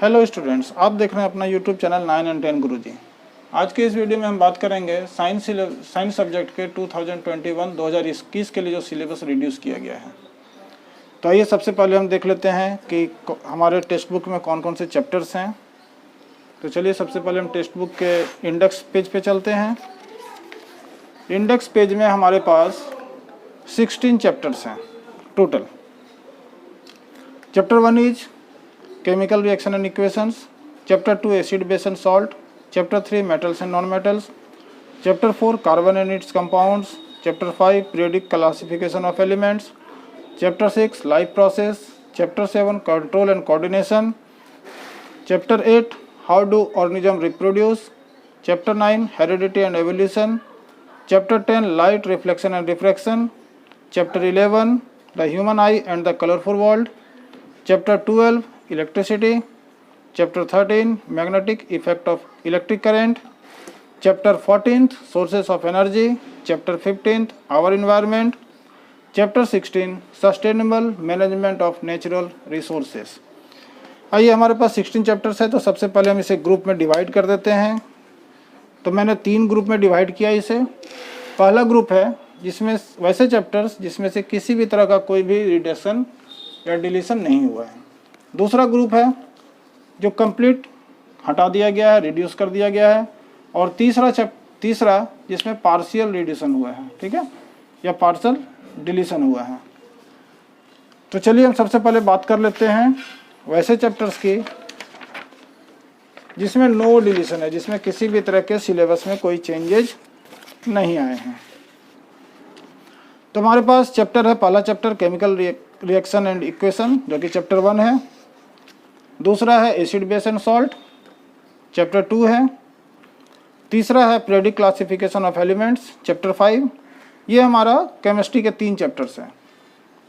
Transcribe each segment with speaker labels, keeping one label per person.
Speaker 1: Hello students, आप देख रहे हैं अपना यूट्यूब चैनल 9 एंड 10 गुरुजी। आज के इस वीडियो में हम बात करेंगे साइंस सब्जेक्ट के 2021-2021 के लिए जो सिलेबस रिड्यूस किया गया है। तो आइए सबसे पहले हम देख लेते हैं कि हमारे टेक्स्ट बुक में कौन कौन से चैप्टर्स हैं। तो चलिए सबसे पहले हम टेक्स्ट बुक के इंडेक्स पेज पे चलते हैं। इंडेक्स पेज में हमारे पास 16 चैप्टर्स हैं total. Chapter 1 is chemical reaction and equations, chapter 2 acid base and salt, chapter 3 metals and non-metals, chapter 4 carbon and its compounds, chapter 5 periodic classification of elements, chapter 6 life process, chapter 7 control and coordination, chapter 8 how do organisms reproduce, chapter 9 heredity and evolution, chapter 10 light reflection and refraction, chapter 11 the human eye and the colorful world, chapter 12 electricity, chapter 13 magnetic effect of electric current, chapter 14th sources of energy, chapter 15th our environment, chapter 16 sustainable management of natural resources। आइए हमारे पास 16 chapters है, तो सबसे पहले हम इसे group में divide कर देते हैं। तो मैंने 3 ग्रुप में डिवाइड किया इसे। पहला ग्रुप है जिसमें वैसे चैप्टर्स जिसमें से किसी भी तरह का कोई भी रिडक्शन या डिलीशन नहीं हुआ है। दूसरा ग्रुप है जो कंप्लीट हटा दिया गया है, रिड्यूस कर दिया गया है। और तीसरा जिसमें पार्शियल रिड्यूशन हुआ है, ठीक है, या पार्शियल डिलीशन हुआ है। तो चलिए हम सबसे पहले बात कर लेते हैं वैसे चैप्टर्स की जिसमें नो डिलीशन है, जिसमें किसी भी तरह के सिलेबस में कोई चेंजेज नहीं आए हैं। तो हमारे पास चैप्टर है, पहला chapter chemical reaction and equation जो कि चैप्टर 1 है। दूसरा है acid base and salt, chapter 2 है। तीसरा है periodic classification of elements, chapter 5। ये हमारा केमिस्ट्री के 3 चैप्टर्स हैं,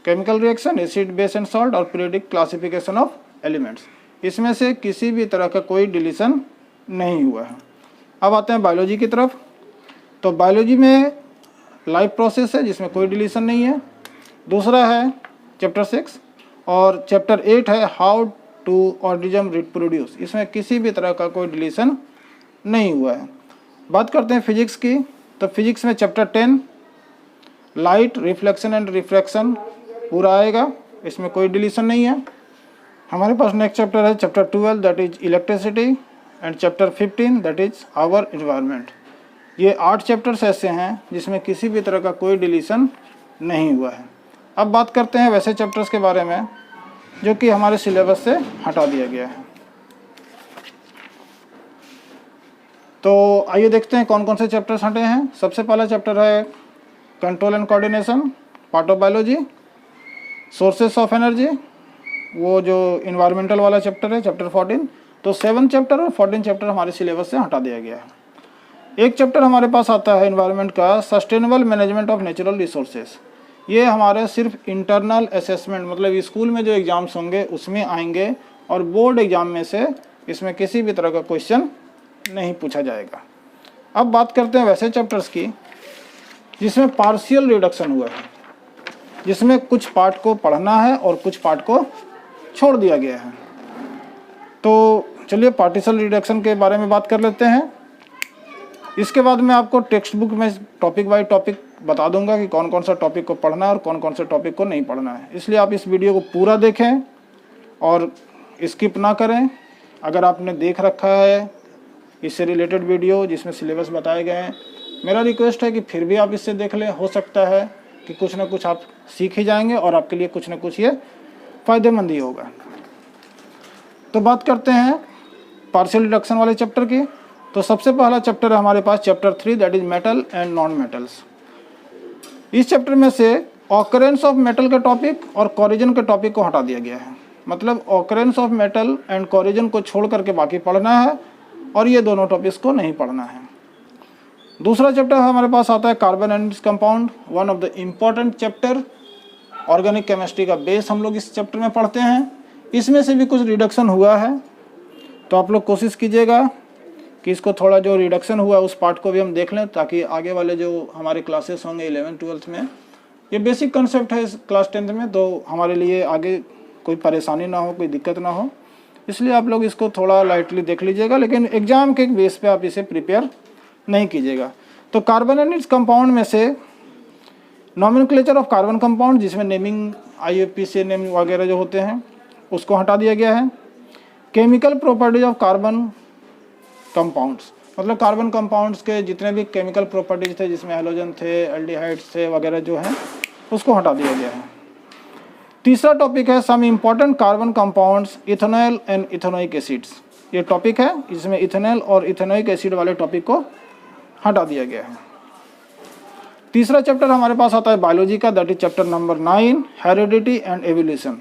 Speaker 1: chemical reaction, acid base and salt और पीरियोडिक क्लासिफिकेशन ऑफ एलिमेंट्स। इसमें से किसी भी तरह का कोई डिलीशन नहीं हुआ है। अब आते हैं बायोलॉजी की तरफ। तो बायोलॉजी में लाइफ प्रोसेस है जिसमें कोई डिलीशन नहीं है। दूसरा है चैप्टर 6 और चैप्टर 8 है हाउ टू ऑर्गेनिज्म रिप्रोड्यूस। इसमें किसी भी तरह का कोई डिलीशन नहीं हुआ है। बात करते हैं फिजिक्स की। तो फिजिक्स में chapter 10 light reflection and refraction पूरा आएगा, इसमें कोई डिलीशन नहीं है। हमारे पास नेक्स्ट चैप्टर है chapter 12 that is electricity and chapter 15 that is our environment. ये 8 चैप्टर्स ऐसे हैं जिसमें किसी भी तरह का कोई डिलीशन नहीं हुआ है। अब बात करते हैं वैसे चैप्टर्स के बारे में जो कि हमारे सिलेबस से हटा दिया गया है। तो आइए देखते हैं कौन कौन से चैप्टर्स हटे हैं। सबसे पहला चैप्टर है control and coordination, part of biology. Sources of energy, वो जो इन्वायरमेंटल वाला चैप्टर है, चैप्टर 14। तो 7 चैप्टर और 14 चैप्टर हमारे सिलेबस से हटा दिया गया है। एक चैप्टर हमारे पास आता है इन्वायरमेंट का, sustainable management of natural resources. ये हमारे सिर्फ इंटरनल असेसमेंट, मतलब स्कूल में जो एग्ज़ाम्स होंगे उसमें आएंगे और बोर्ड एग्ज़ाम में से इसमें किसी भी तरह का क्वेश्चन नहीं पूछा जाएगा। अब बात करते हैं वैसे चैप्टर्स की जिसमें पार्शियल रिडक्शन हुआ है, जिसमें कुछ पार्ट को पढ़ना है और कुछ पार्ट को छोड़ दिया गया है। तो चलिए पार्शियल रिडक्शन के बारे में बात कर लेते हैं। इसके बाद मैं आपको टेक्स्ट बुक में टॉपिक बाय टॉपिक बता दूंगा कि कौन कौन सा टॉपिक को पढ़ना है और कौन कौन से टॉपिक को नहीं पढ़ना है। इसलिए आप इस वीडियो को पूरा देखें और स्किप ना करें। अगर आपने देख रखा है इससे रिलेटेड वीडियो जिसमें सिलेबस बताए गए हैं, मेरा रिक्वेस्ट है कि फिर भी आप इससे देख लें। हो सकता है कि कुछ ना कुछ आप सीख ही जाएंगे और आपके लिए कुछ ना कुछ ये फ़ायदेमंद ही होगा। तो बात करते हैं पार्शियल रिडक्शन वाले चैप्टर की। तो सबसे पहला चैप्टर है हमारे पास chapter 3 that is metal and non metals. इस चैप्टर में से ऑकरेंस ऑफ मेटल के टॉपिक और कोरिजन के टॉपिक को हटा दिया गया है। मतलब occurrence of metal and corrosion को छोड़ करके बाकी पढ़ना है और ये दोनों टॉपिक्स को नहीं पढ़ना है। दूसरा चैप्टर हमारे पास आता है carbon and its compound, one of the important chapter. Organic chemistry का बेस हम लोग इस चैप्टर में पढ़ते हैं। इसमें से भी कुछ रिडक्शन हुआ है, तो आप लोग कोशिश कीजिएगा कि इसको थोड़ा जो रिडक्शन हुआ उस पार्ट को भी हम देख लें, ताकि आगे वाले जो हमारे क्लासेस होंगे 11th-12th में, ये बेसिक कंसेप्ट है क्लास 10th में, तो हमारे लिए आगे कोई परेशानी ना हो, कोई दिक्कत ना हो। इसलिए आप लोग इसको थोड़ा लाइटली देख लीजिएगा, लेकिन एग्जाम के बेस पे आप इसे प्रिपेयर नहीं कीजिएगा। तो कार्बोनेटेड कंपाउंड में से नॉमेनक्लेचर ऑफ कार्बन कंपाउंड, जिसमें नेमिंग IUPAC नेम वगैरह जो होते हैं उसको हटा दिया गया है। Chemical properties of carbon compounds, मतलब कार्बन कंपाउंड्स के जितने भी केमिकल प्रॉपर्टीज थे, जिसमें हेलोजन थे, एल्डिहाइड्स थे वगैरह जो हैं, उसको हटा दिया गया है। तीसरा टॉपिक है some important carbon compounds ethanol and ethanoic acids. ये टॉपिक है, इसमें इथेनॉल और इथेनोइक एसिड वाले टॉपिक को हटा दिया गया है। तीसरा चैप्टर हमारे पास आता है बायोलॉजी का, that is chapter number 9, heredity and evolution.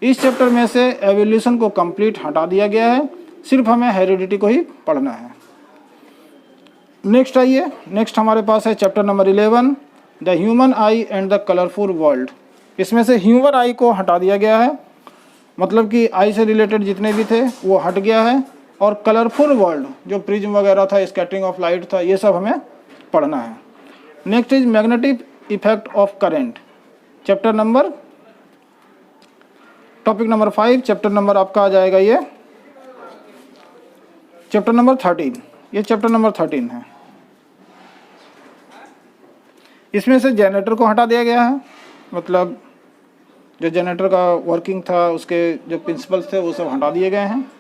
Speaker 1: इस चैप्टर में से एवोल्यूशन को कंप्लीट हटा दिया गया है, सिर्फ हमें हेरिडिटी को ही पढ़ना है। नेक्स्ट आइए, नेक्स्ट हमारे पास है chapter number 11, the human I and the colourful world. इसमें से ह्यूमन आई को हटा दिया गया है, मतलब कि आई से रिलेटेड जितने भी थे वो हट गया है, और कलरफुल वर्ल्ड जो प्रिज्म वगैरह था, स्कैटरिंग ऑफ लाइट था, ये सब हमें पढ़ना है। Next is magnetic effect of current, chapter number, topic number 5, chapter number आपका आ जाएगा ये चैप्टर नंबर 13। ये चैप्टर नंबर 13 है। इसमें से जनरेटर को हटा दिया गया है, मतलब जो जनरेटर का वर्किंग था उसके जो प्रिंसिपल्स थे वो सब हटा दिए गए हैं।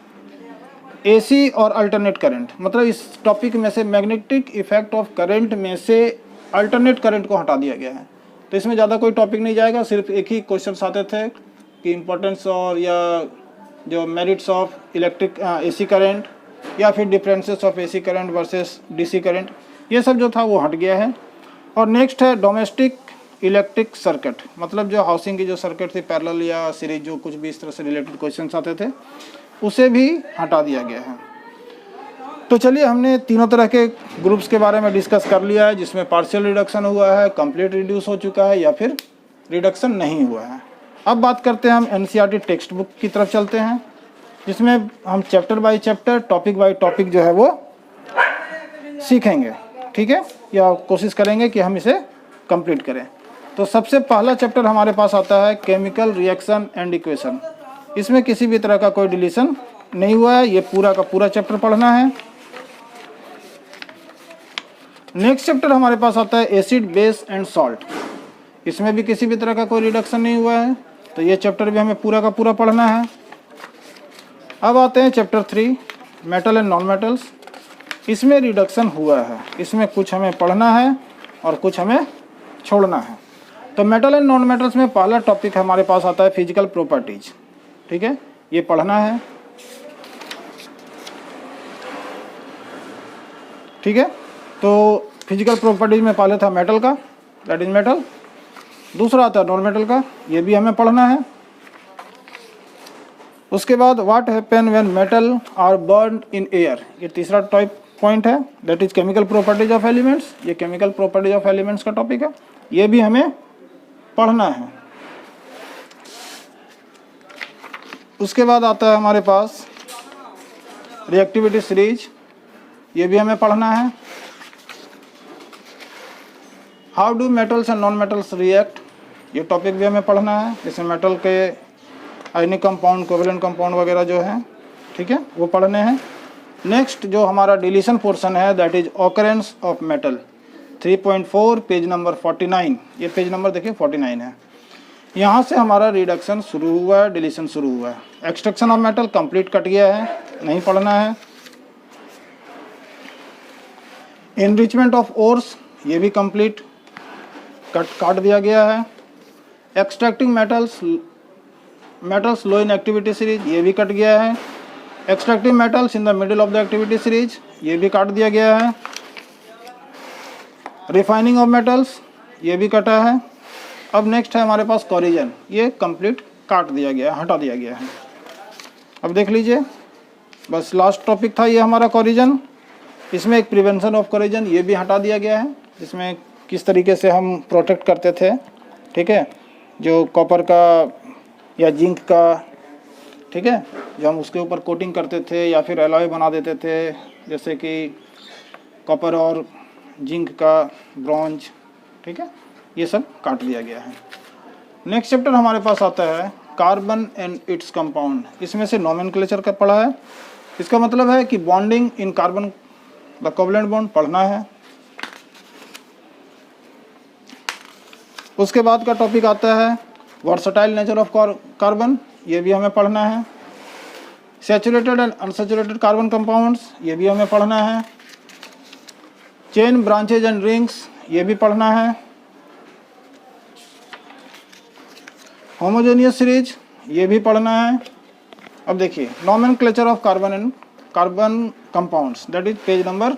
Speaker 1: AC और अल्टरनेट करंट, मतलब इस टॉपिक में से मैग्नेटिक इफेक्ट ऑफ करंट में से अल्टरनेट करंट को हटा दिया गया है। तो इसमें ज़्यादा कोई टॉपिक नहीं जाएगा, सिर्फ एक ही क्वेश्चन आते थे कि इम्पोर्टेंस और या जो merits of electric AC current, या फिर differences of AC current versus DC current, ये सब जो था वो हट गया है। और नेक्स्ट है डोमेस्टिक इलेक्ट्रिक सर्किट, मतलब जो हाउसिंग की जो सर्किट थी, पैरेलल या सीरीज, जो कुछ भी इस तरह से रिलेटेड क्वेश्चंस आते थे, उसे भी हटा दिया गया है। तो चलिए, हमने तीनों तरह के ग्रुप्स के बारे में डिस्कस कर लिया है, जिसमें पार्शियल रिडक्शन हुआ है, कंप्लीट रिड्यूस हो चुका है, या फिर रिडक्शन नहीं हुआ है। अब बात करते हैं, हम NCERT टेक्स्ट बुक की तरफ चलते हैं, जिसमें हम chapter by chapter, topic by topic जो है वो सीखेंगे, ठीक है, या कोशिश करेंगे कि हम इसे कंप्लीट करें। तो सबसे पहला चैप्टर हमारे पास आता है केमिकल रिएक्शन एंड इक्वेशन। इसमें किसी भी तरह का कोई डिलीशन नहीं हुआ है, ये पूरा का पूरा चैप्टर पढ़ना है। नेक्स्ट चैप्टर हमारे पास आता है एसिड, बेस एंड सॉल्ट। इसमें भी किसी भी तरह का कोई रिडक्शन नहीं हुआ है, तो ये चैप्टर भी हमें पूरा का पूरा पढ़ना है। अब आते हैं chapter 3, metal and non metals. इसमें रिडक्शन हुआ है, इसमें कुछ हमें पढ़ना है और कुछ हमें छोड़ना है। तो मेटल एंड नॉन मेटल्स में पहला टॉपिक हमारे पास आता है फिजिकल प्रॉपर्टीज, ठीक है, ये पढ़ना है, ठीक है। तो फिजिकल प्रॉपर्टीज में पहले था मेटल का, दैट इज मेटल। दूसरा आता है नॉन मेटल का, ये भी हमें पढ़ना है। उसके बाद what happen when metal are burn in air, ये तीसरा टाइप पॉइंट है, that is chemical properties of elements. ये केमिकल प्रॉपर्टीज ऑफ एलिमेंट्स का टॉपिक है, ये भी हमें पढ़ना है। उसके बाद आता है हमारे पास रिएक्टिविटी सीरीज, ये भी हमें पढ़ना है। How do metals and non metals react, ये टॉपिक भी हमें पढ़ना है। इसमें मेटल के आयनिक कंपाउंड, कोवेलेंट कंपाउंड वगैरह जो हैं, ठीक है, वो पढ़ने हैं। नेक्स्ट जो हमारा डिलीशन पोर्शन है, that is occurrence of metal, 3.4 page number 49। ये पेज नंबर देखिए 49 है। यहाँ से हमारा रिडक्शन शुरू हुआ है, डिलीशन शुरू हुआ है। Extraction of metal complete cut गया है, नहीं पढ़ना है। एनरिचमेंट ऑफ ओर्स, ये भी कंप्लीट काट दिया गया है। Extracting metals low in activity series, ये भी कट गया है। Extractive metals in the middle of the activity series, ये भी काट दिया गया है। रिफाइनिंग ऑफ मेटल्स, ये भी कटा है। अब नेक्स्ट है हमारे पास कोरिजन, ये कंप्लीट काट दिया गया, हटा दिया गया है। अब देख लीजिए, बस लास्ट टॉपिक था ये हमारा कोरिजन। इसमें एक प्रिवेंशन ऑफ कोरिजन, ये भी हटा दिया गया है, जिसमें किस तरीके से हम प्रोटेक्ट करते थे, ठीक है, जो कॉपर का या जिंक का, ठीक है, जो हम उसके ऊपर कोटिंग करते थे या फिर एलॉय बना देते थे, जैसे कि कॉपर और जिंक का, ब्रॉन्ज, ठीक है, ये सब काट दिया गया है। नेक्स्ट चैप्टर हमारे पास आता है कार्बन एंड इट्स कंपाउंड, इसमें से नोमेनक्लेचर का पढ़ा है। इसका मतलब है कि bonding in carbon, the covalent bond पढ़ना है। उसके बाद का टॉपिक आता है वर्सटाइल नेचर ऑफ कार्बन, ये भी हमें पढ़ना है। Saturated and unsaturated carbon compounds, ये भी हमें पढ़ना है। चेन ब्रांचेज एंड रिंग्स, ये भी पढ़ना है। होमोजेनियस सीरीज, ये भी पढ़ना है। अब देखिए nomenclature of carbon and carbon compounds, that is page number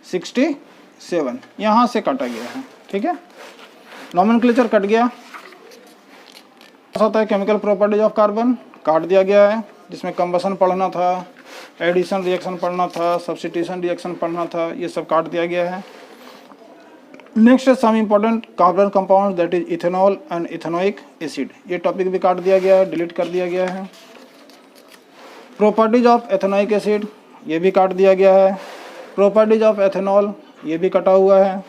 Speaker 1: 67, यहाँ से काटा गया है। ठीक है, नोमेनक्लेचर कट गया। होता है केमिकल प्रॉपर्टीज ऑफ कार्बन, काट दिया गया है, जिसमें कंबसन पढ़ना था, एडिशन रिएक्शन पढ़ना था, सब्स्टिट्यूशन रिएक्शन पढ़ना था, ये सब काट दिया गया है। नेक्स्ट है some important carbon compound, that is ethanol and ethanoic acid, ये टॉपिक भी काट दिया गया है, डिलीट कर दिया गया है। प्रॉपर्टीज ऑफ एथेनोइक एसिड, ये भी काट दिया गया है। प्रॉपर्टीज ऑफ एथेनॉल, ये भी कटा हुआ है।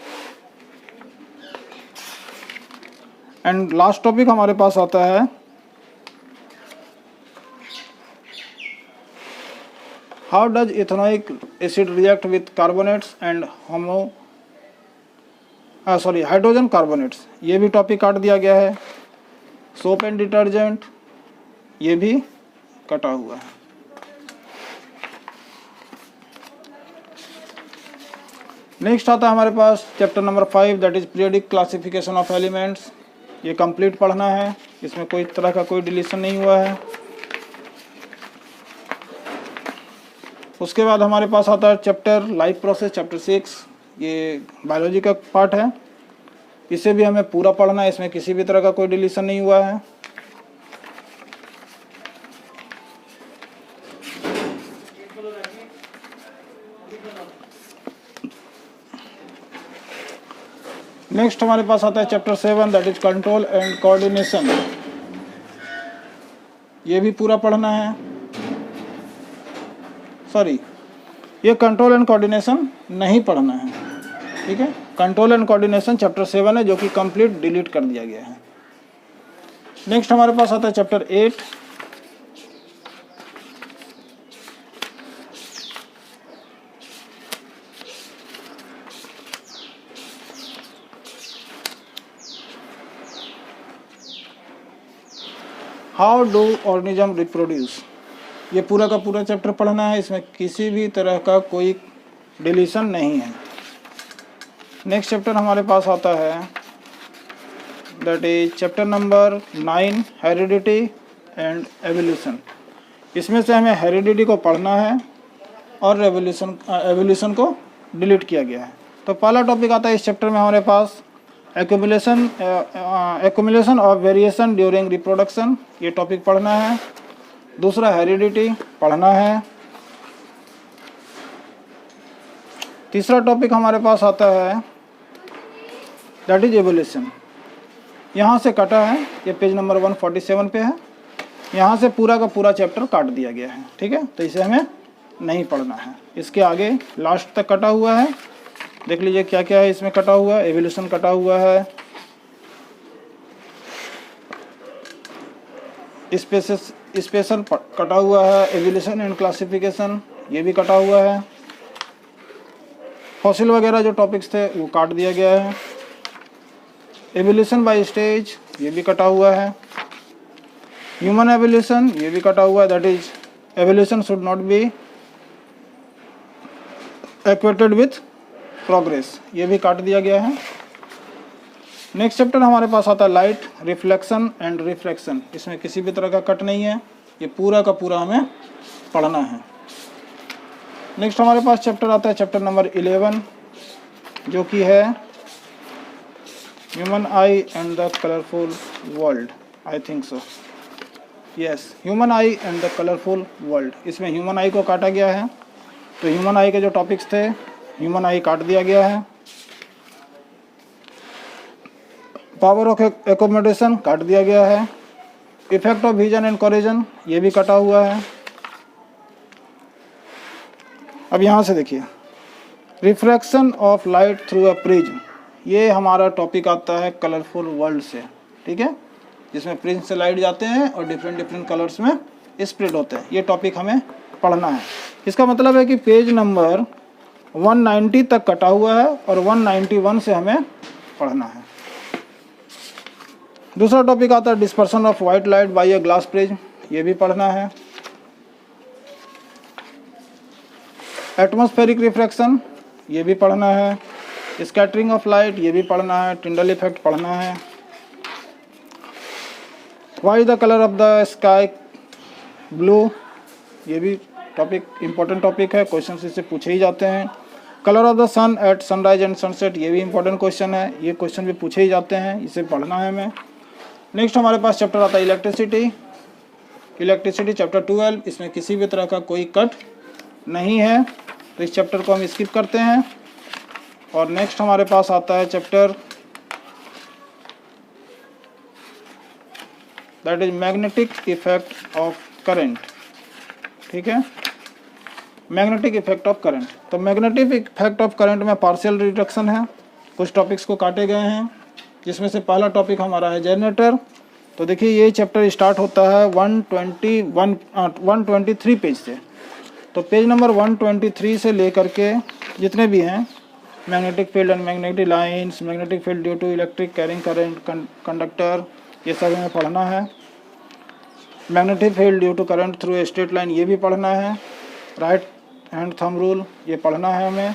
Speaker 1: एंड लास्ट टॉपिक हमारे पास आता है how does ethanoic acid react with carbonates and hydrogen carbonates, ये भी टॉपिक काट दिया गया है। सोप एंड डिटर्जेंट, ये भी कटा हुआ है। नेक्स्ट आता है हमारे पास chapter number 5, that is periodic classification of elements, ये कंप्लीट पढ़ना है, इसमें कोई तरह का कोई डिलीशन नहीं हुआ है। उसके बाद हमारे पास आता है चैप्टर लाइफ प्रोसेस, चैप्टर 6, ये बायोलॉजी का पार्ट है, इसे भी हमें पूरा पढ़ना है, इसमें किसी भी तरह का कोई डिलीशन नहीं हुआ है। नेक्स्ट हमारे पास आता है chapter 7, that is control and coordination, ये भी पूरा पढ़ना है। सॉरी, ये कंट्रोल एंड कोऑर्डिनेशन नहीं पढ़ना है। ठीक है, कंट्रोल एंड कोऑर्डिनेशन चैप्टर 7 है, जो कि कंप्लीट डिलीट कर दिया गया है। नेक्स्ट हमारे पास आता है chapter 8, how do organism reproduce, ये पूरा का पूरा चैप्टर पढ़ना है, इसमें किसी भी तरह का कोई डिलीशन नहीं है। नेक्स्ट चैप्टर हमारे पास आता है that is chapter number 9, heredity and evolution, इसमें से हमें हेरिडिटी को पढ़ना है और एवोल्यूशन को डिलीट किया गया है। तो पहला टॉपिक आता है इस चैप्टर में हमारे पास accumulation of variation during reproduction, ये टॉपिक पढ़ना है। दूसरा हेरिडिटी पढ़ना है। तीसरा टॉपिक हमारे पास आता है दैट इज एवोल्यूशन, यहाँ से कटा है, ये पेज नंबर 147 पे है, यहाँ से पूरा का पूरा चैप्टर काट दिया गया है। ठीक है, तो इसे हमें नहीं पढ़ना है। इसके आगे लास्ट तक कटा हुआ है, देख लीजिए क्या क्या है इसमें कटा हुआ है। एवोल्यूशन कटा हुआ है, स्पेशल कटा हुआ है, एवोल्यूशन एंड क्लासिफिकेशन ये भी कटा हुआ है, फॉसिल वगैरह जो टॉपिक्स थे वो काट दिया गया है, एवोल्यूशन बाय स्टेज ये भी कटा हुआ है, ह्यूमन एवोल्यूशन ये भी कटा हुआ है, that is evolution should not be equated with progress, ये भी काट दिया गया है। नेक्स्ट चैप्टर हमारे पास आता है लाइट रिफ्लेक्शन एंड रिफ्रैक्शन, इसमें किसी भी तरह का कट नहीं है, ये पूरा का पूरा हमें पढ़ना है। नेक्स्ट हमारे पास चैप्टर आता है चैप्टर नंबर 11, जो कि है human I and the colourful world, I think so, yes, human I and the colourful world. इसमें ह्यूमन आई को काटा गया है, तो ह्यूमन आई के जो टॉपिक्स थे ह्यूमन आई काट दिया गया है। पावर ऑफ एकोमोडेशन काट दिया गया है, effect of vision and corrosion ये भी कटा हुआ है। अब यहाँ से देखिए refraction of light through a prism, ये हमारा टॉपिक आता है कलरफुल वर्ल्ड से। ठीक है, जिसमें प्रिज्म से लाइट जाते हैं और डिफरेंट डिफरेंट कलर्स में स्प्रेड होते हैं। ये टॉपिक हमें पढ़ना है। इसका मतलब है कि पेज नंबर 190 तक कटा हुआ है और 191 से हमें पढ़ना है। दूसरा टॉपिक आता है dispersion of white light by a glass prism, ये भी पढ़ना है। एटमॉस्फेरिक रिफ्रैक्शन, ये भी पढ़ना है। स्कैटरिंग ऑफ लाइट, ये भी पढ़ना है। टिंडल इफेक्ट पढ़ना है। Why is the colour of the sky blue, ये भी टॉपिक इंपॉर्टेंट टॉपिक है, क्वेश्चन इससे पूछे ही जाते हैं। Colour of the sun at sunrise and sunset, ये भी इंपॉर्टेंट क्वेश्चन है, ये क्वेश्चन भी पूछे ही जाते हैं, इसे पढ़ना है हमें। नेक्स्ट हमारे पास चैप्टर आता है इलेक्ट्रिसिटी। इलेक्ट्रिसिटी चैप्टर 12, इसमें किसी भी तरह का कोई कट नहीं है, तो इस चैप्टर को हम स्किप करते हैं। और नेक्स्ट हमारे पास आता है chapter that is magnetic effect of current. ठीक है, मैग्नेटिक इफेक्ट ऑफ करंट। तो मैग्नेटिक इफेक्ट ऑफ करंट में पार्शियल रिडक्शन है, कुछ टॉपिक्स को काटे गए हैं, जिसमें से पहला टॉपिक हमारा है जनरेटर। तो देखिए ये चैप्टर स्टार्ट होता है 123 पेज से। तो पेज नंबर 123 से लेकर के जितने भी हैं, magnetic field and magnetic lines, magnetic field due to electric carrying current, conductor, ये सब हमें पढ़ना है। Magnetic field due to current through a straight line, ये भी पढ़ना है। राइट हैंड थंब रूल, ये पढ़ना है हमें।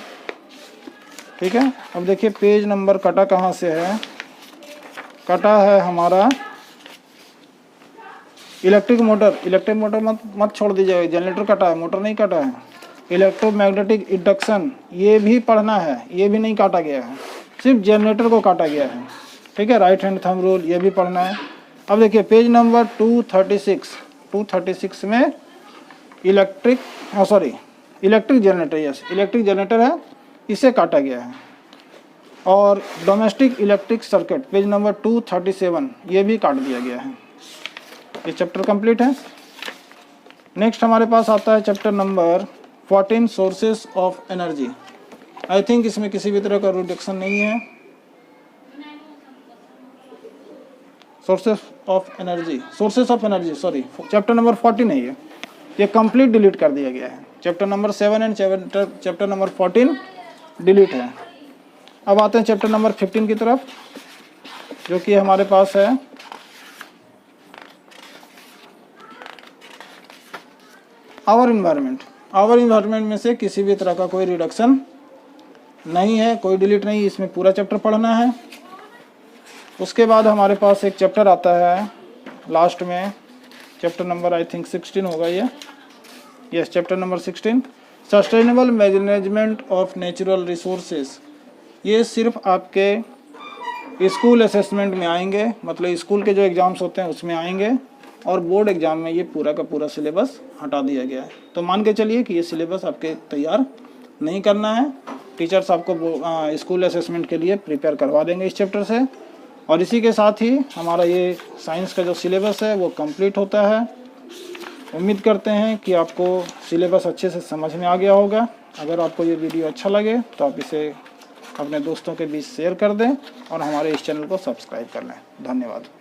Speaker 1: ठीक है, अब देखिए पेज नंबर कटा कहाँ से है, कटा है हमारा इलेक्ट्रिक मोटर। इलेक्ट्रिक मोटर मत छोड़ दीजिएगा, जनरेटर कटा है, मोटर नहीं कटा है। इलेक्ट्रोमैग्नेटिक इंडक्शन, ये भी पढ़ना है, ये भी नहीं काटा गया है, सिर्फ जनरेटर को काटा गया है। ठीक है, राइट हैंड थंब रूल, ये भी पढ़ना है। अब देखिए पेज नंबर 236 में electric generator, yes electric generator है, इसे काटा गया है। और domestic electric circuit page number 237, ये भी काट दिया गया है। ये चैप्टर कंप्लीट है। नेक्स्ट हमारे पास आता है chapter number 14 sources of energy. I think इसमें किसी भी तरह का रिडक्शन नहीं है। Sources of energy sorry, chapter number 14 है ये कंप्लीट डिलीट कर दिया गया है। Chapter number 7 and chapter number 14 delete है। अब आते हैं चैप्टर नंबर 15 की तरफ, जो कि हमारे पास है आवर इन्वायरमेंट में से किसी भी तरह का कोई रिडक्शन नहीं है, कोई डिलीट नहीं, इसमें पूरा चैप्टर पढ़ना है। उसके बाद हमारे पास एक चैप्टर आता है लास्ट में, चैप्टर नंबर आई थिंक 16 होगा ये, yes chapter number 16, sustainable management of natural resources. ये सिर्फ आपके स्कूल असेसमेंट में आएंगे, मतलब स्कूल के जो एग्ज़ाम्स होते हैं उसमें आएंगे, और बोर्ड एग्ज़ाम में ये पूरा का पूरा सिलेबस हटा दिया गया है। तो मान के चलिए कि ये सिलेबस आपके तैयार नहीं करना है, टीचर्स आपको स्कूल असेसमेंट के लिए प्रिपेयर करवा देंगे इस चैप्टर से। और इसी के साथ ही हमारा ये साइंस का जो सिलेबस है वो कंप्लीट होता है। उम्मीद करते हैं कि आपको सिलेबस अच्छे से समझ में आ गया होगा। अगर आपको ये वीडियो अच्छा लगे तो आप इसे अपने दोस्तों के बीच शेयर कर दें और हमारे इस चैनल को सब्सक्राइब कर लें। धन्यवाद।